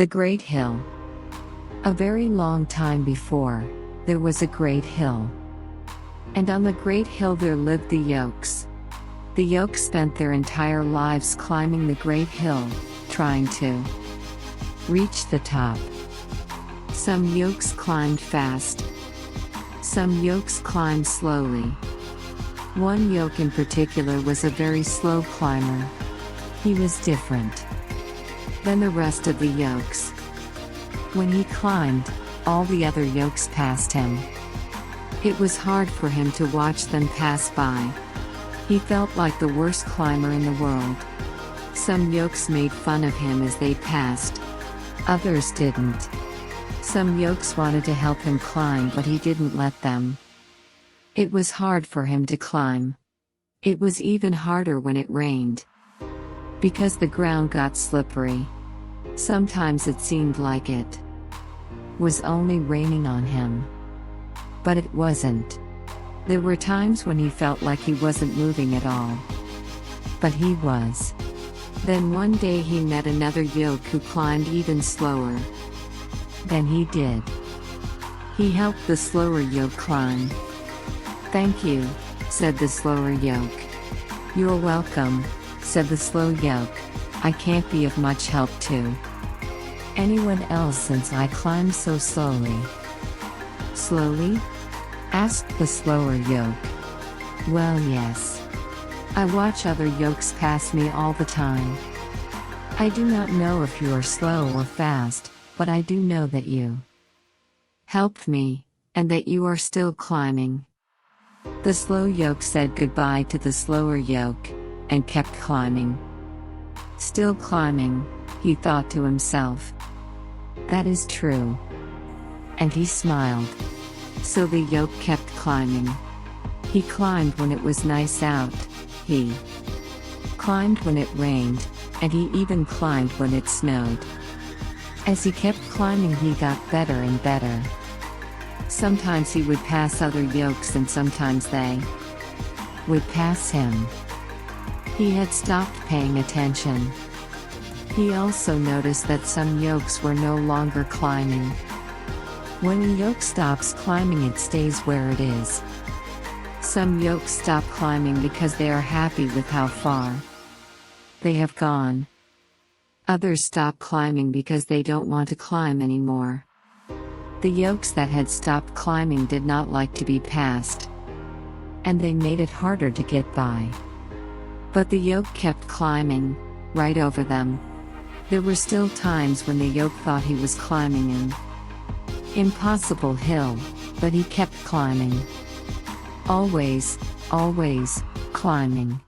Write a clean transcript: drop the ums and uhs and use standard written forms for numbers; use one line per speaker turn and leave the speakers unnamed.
The Great Hill. A very long time before, there was a great hill. And on the great hill there lived the Yolks. The Yolks spent their entire lives climbing the great hill, trying to reach the top. Some Yolks climbed fast. Some Yolks climbed slowly. One Yolk in particular was a very slow climber. He was different than the rest of the Yolks. When he climbed, all the other Yolks passed him. It was hard for him to watch them pass by. He felt like the worst climber in the world. Some Yolks made fun of him as they passed. Others didn't. Some Yolks wanted to help him climb, but he didn't let them. It was hard for him to climb. It was even harder when it rained, because the ground got slippery. Sometimes it seemed like it was only raining on him. But it wasn't. There were times when he felt like he wasn't moving at all. But he was. Then one day he met another Yolk who climbed even slower than he did. He helped the slower Yolk climb. "Thank you," said the slower Yolk. "You're welcome," said the slow Yolk. "I can't be of much help to anyone else since I climb so slowly." "Slowly?" asked the slower Yolk. "Well, yes. I watch other Yolks pass me all the time. I do not know if you are slow or fast, but I do know that you helped me, and that you are still climbing." The slow Yolk said goodbye to the slower Yolk, and kept climbing. Still climbing, he thought to himself. That is true. And he smiled. So the Yolk kept climbing. He climbed when it was nice out. He climbed when it rained, and he even climbed when it snowed. As he kept climbing, he got better and better. Sometimes he would pass other Yolks and sometimes they would pass him. He had stopped paying attention. He also noticed that some Yolks were no longer climbing. When a Yolk stops climbing, it stays where it is. Some Yolks stop climbing because they are happy with how far they have gone. Others stop climbing because they don't want to climb anymore. The Yolks that had stopped climbing did not like to be passed, and they made it harder to get by. But the Yolk kept climbing, right over them. There were still times when the Yolk thought he was climbing an impossible hill, but he kept climbing. Always, always, climbing.